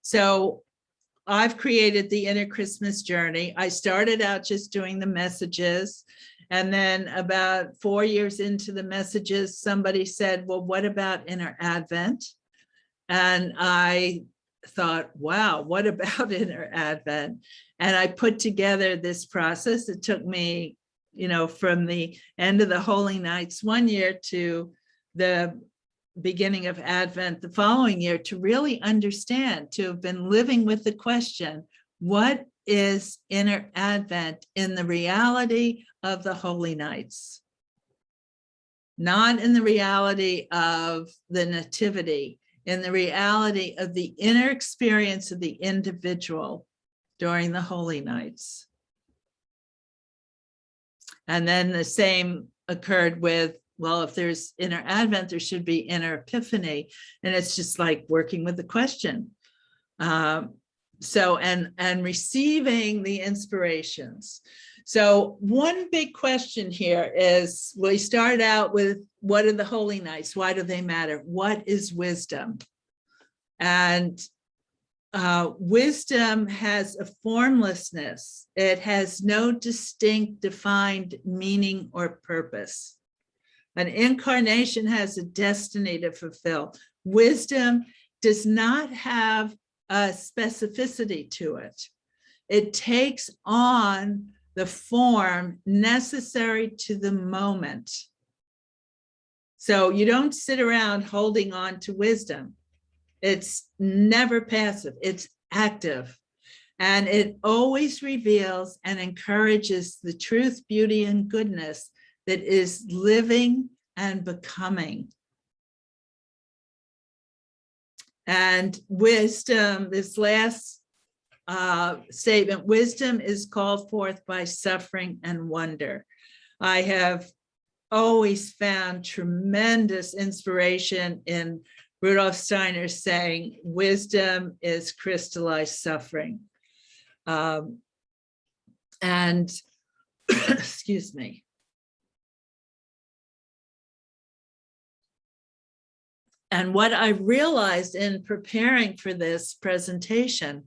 So I've created the Inner Christmas Journey. I started out just doing the messages. And then about 4 years into the messages, somebody said, well, what about Inner Advent? And I thought, wow, what about Inner Advent? And I put together this process. It took me, from the end of the Holy Nights one year to the beginning of Advent the following year to really understand, to have been living with the question, what is Inner Advent in the reality of the Holy Nights? Not in the reality of the Nativity, in the reality of the inner experience of the individual during the Holy Nights. And then the same occurred with, well, if there's Inner Advent, there should be Inner Epiphany. And it's just like working with the question. And receiving the inspirations. So one big question here is, we start out with, what are the Holy Nights? Why do they matter? What is wisdom? And wisdom has a formlessness. It has no distinct, defined meaning or purpose. An incarnation has a destiny to fulfill. Wisdom does not have a specificity to it. It takes on the form necessary to the moment. So you don't sit around holding on to wisdom. It's never passive, it's active. And it always reveals and encourages the truth, beauty, and goodness that is living and becoming. And wisdom, this last statement, wisdom is called forth by suffering and wonder. I have always found tremendous inspiration in Rudolf Steiner saying, wisdom is crystallized suffering. Excuse me. And what I realized in preparing for this presentation,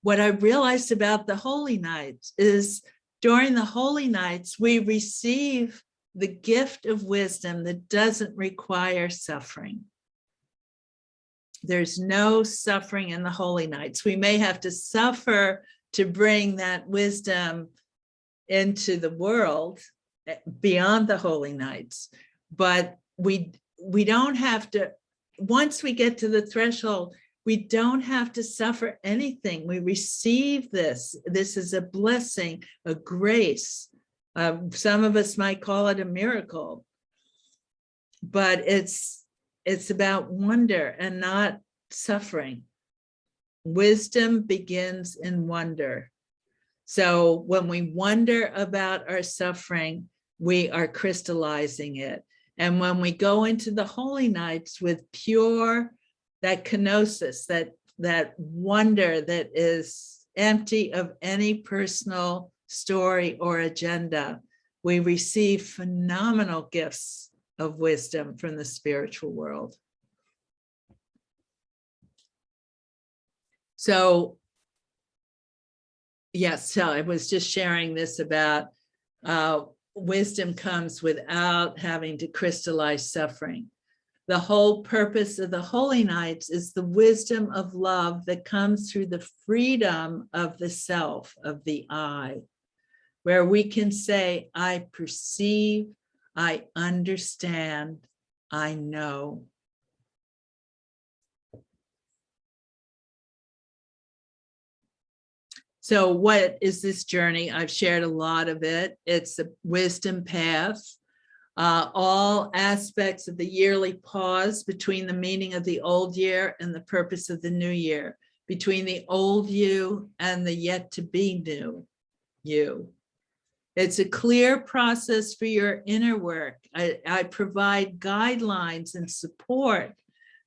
what I realized about the Holy Nights is, during the Holy Nights, we receive the gift of wisdom that doesn't require suffering. There's no suffering in the Holy Nights. We may have to suffer to bring that wisdom into the world beyond the Holy Nights, but we don't have to, once we get to the threshold, we don't have to suffer anything. We receive this. This is a blessing, a grace. Some of us might call it a miracle, but it's about wonder and not suffering. Wisdom begins in wonder. So when we wonder about our suffering, we are crystallizing it. And when we go into the Holy Nights with pure, that kenosis, that wonder that is empty of any personal story or agenda, we receive phenomenal gifts of wisdom from the spiritual world. So, yes, so I was just sharing this about wisdom comes without having to crystallize suffering. The whole purpose of the Holy Nights is the wisdom of love that comes through the freedom of the self, of the I, where we can say, I perceive, I understand, I know. So what is this journey? I've shared a lot of it. It's a wisdom path. All aspects of the yearly pause between the meaning of the old year and the purpose of the new year, between the old you and the yet to be new you. It's a clear process for your inner work. I provide guidelines and support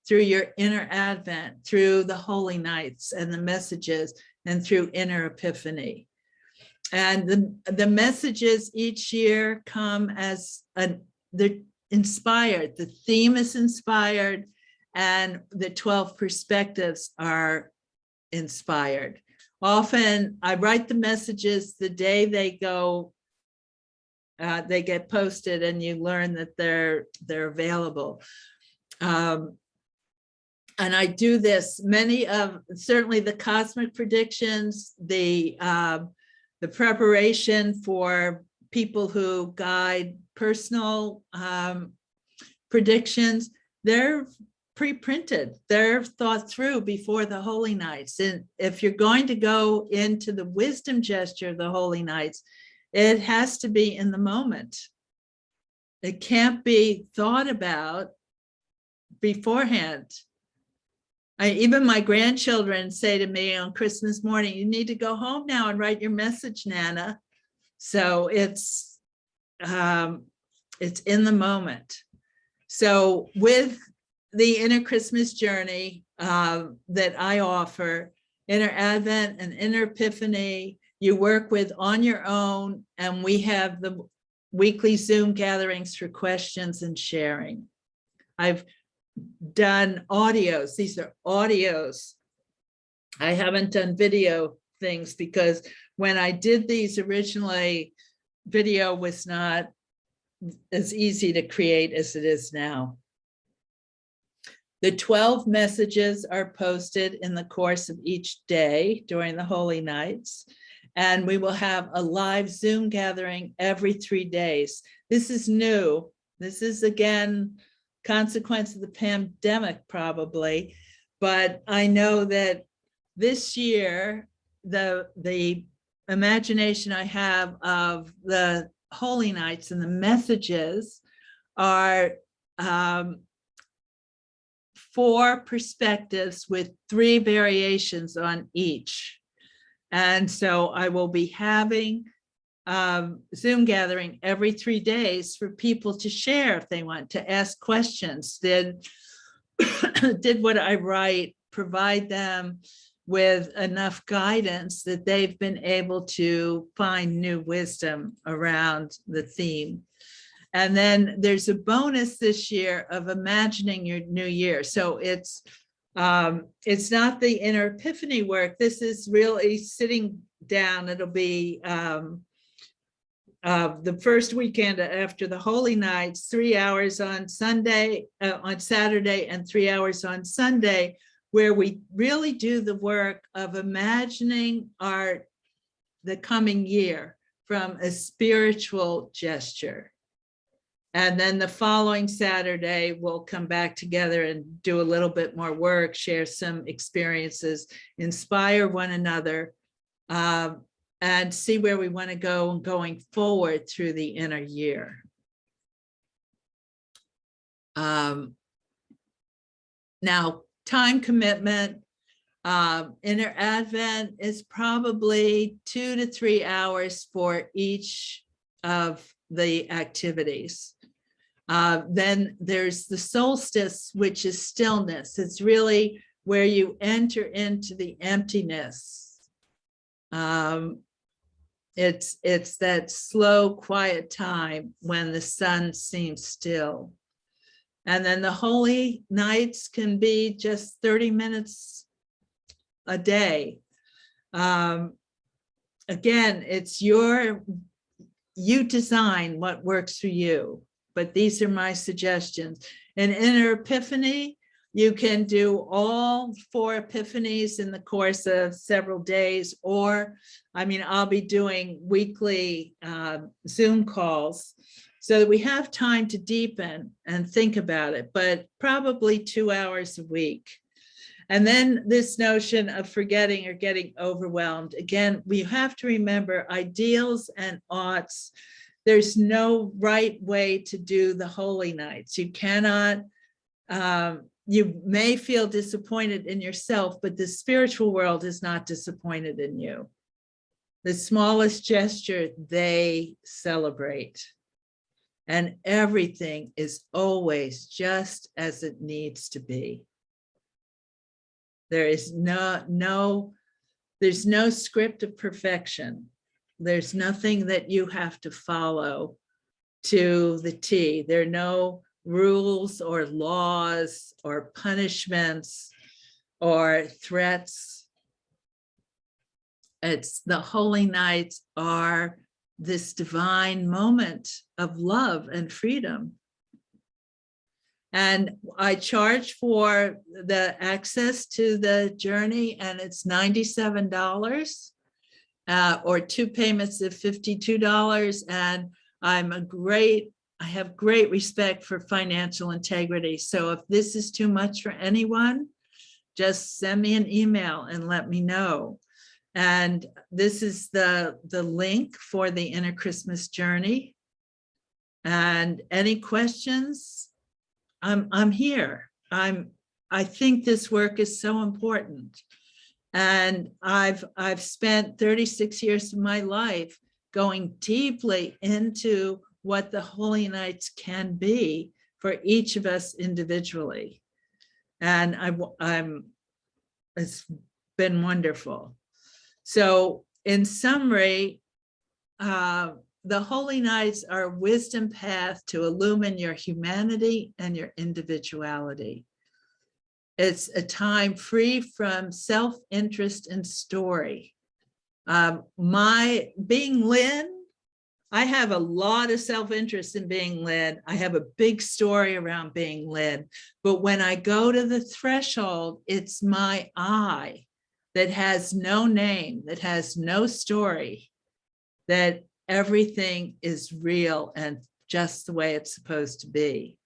through your inner Advent, through the Holy Nights and the messages, and through Inner Epiphany. And the messages each year come as they're inspired. The theme is inspired, and the 12 perspectives are inspired. Often I write the messages the day they go, they get posted, and you learn that they're available. And I do this, many of, certainly the cosmic predictions, the preparation for people who guide personal predictions, they're pre-printed, they're thought through before the Holy Nights. And if you're going to go into the wisdom gesture of the Holy Nights, it has to be in the moment. It can't be thought about beforehand. Even my grandchildren say to me on Christmas morning, you need to go home now and write your message, Nana. So it's in the moment. So with the Inner Christmas Journey that I offer, Inner Advent and Inner Epiphany, you work with on your own, and we have the weekly Zoom gatherings for questions and sharing. I've done audios. These are audios. I haven't done video things because when I did these originally, video was not as easy to create as it is now. The 12 messages are posted in the course of each day during the Holy Nights, and we will have a live Zoom gathering every 3 days. This is new. This is, again, consequence of the pandemic probably, but I know that this year, the imagination I have of the Holy Nights and the messages are 4 perspectives with 3 variations on each. And so I will be having Zoom gathering every 3 days for people to share if they want, to ask questions. Did what I write provide them with enough guidance that they've been able to find new wisdom around the theme? And then there's a bonus this year of imagining your new year. So it's not the Inner Epiphany work. This is really sitting down. It'll be the first weekend after the Holy Nights, 3 hours on Sunday, on Saturday, and 3 hours on Sunday, where we really do the work of imagining the coming year from a spiritual gesture. And then the following Saturday, we'll come back together and do a little bit more work, share some experiences, inspire one another, and see where we want to go going forward through the inner year. Now, time commitment. Inner Advent is probably 2 to 3 hours for each of the activities. Then there's the solstice, which is stillness. It's really where you enter into the emptiness. It's that slow, quiet time when the sun seems still. And then the Holy Nights can be just 30 minutes a day. Again, it's you design what works for you, but these are my suggestions. In Inner Epiphany, you can do all 4 epiphanies in the course of several days, or, I mean, I'll be doing weekly Zoom calls so that we have time to deepen and think about it, but probably 2 hours a week. And then this notion of forgetting or getting overwhelmed. Again, we have to remember ideals and oughts. There's no right way to do the Holy Nights. You cannot, you may feel disappointed in yourself, but the spiritual world is not disappointed in you. The smallest gesture they celebrate. And everything is always just as it needs to be. There is there's no script of perfection. There's nothing that you have to follow to the T. There are no rules or laws or punishments or threats. It's the holy nights are this divine moment of love and freedom. And I charge for the access to the journey, and it's $97 or 2 payments of $52. And I have great respect for financial integrity. So if this is too much for anyone, just send me an email and let me know. And this is the link for the Inner Christmas Journey. And any questions? I'm here. I think this work is so important. And I've spent 36 years of my life going deeply into what the Holy Nights can be for each of us individually. And it's been wonderful. So in summary, the Holy Nights are a wisdom path to illumine your humanity and your individuality. It's a time free from self-interest and story. My being Lynn, I have a lot of self-interest in being Lynn. I have a big story around being Lynn. But when I go to the threshold, it's my I that has no name, that has no story, that everything is real and just the way it's supposed to be.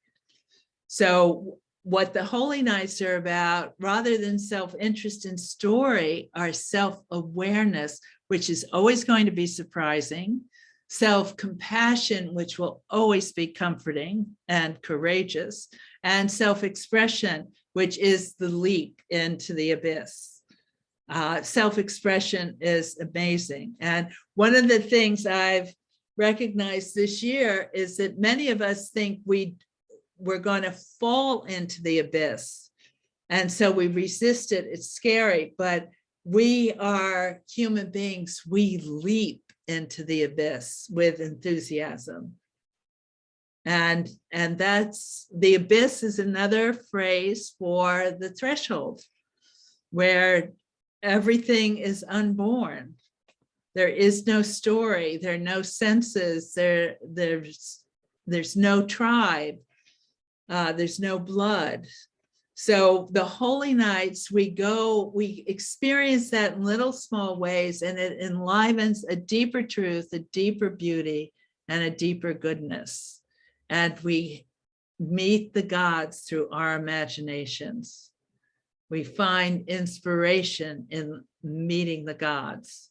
So what the Holy Nights are about, rather than self-interest and story, are self-awareness, which is always going to be surprising, self-compassion, which will always be comforting and courageous, and self-expression, which is the leap into the abyss. Self-expression is amazing. And one of the things I've recognized this year is that many of us think we're going to fall into the abyss. And so we resist it. It's scary, but we are human beings. We leap into the abyss with enthusiasm. And that's, the abyss is another phrase for the threshold, where everything is unborn. There is no story, there are no senses, there's no tribe, there's no blood. So the Holy Nights, we experience that in little small ways, and it enlivens a deeper truth, a deeper beauty, and a deeper goodness. And we meet the gods through our imaginations. We find inspiration in meeting the gods.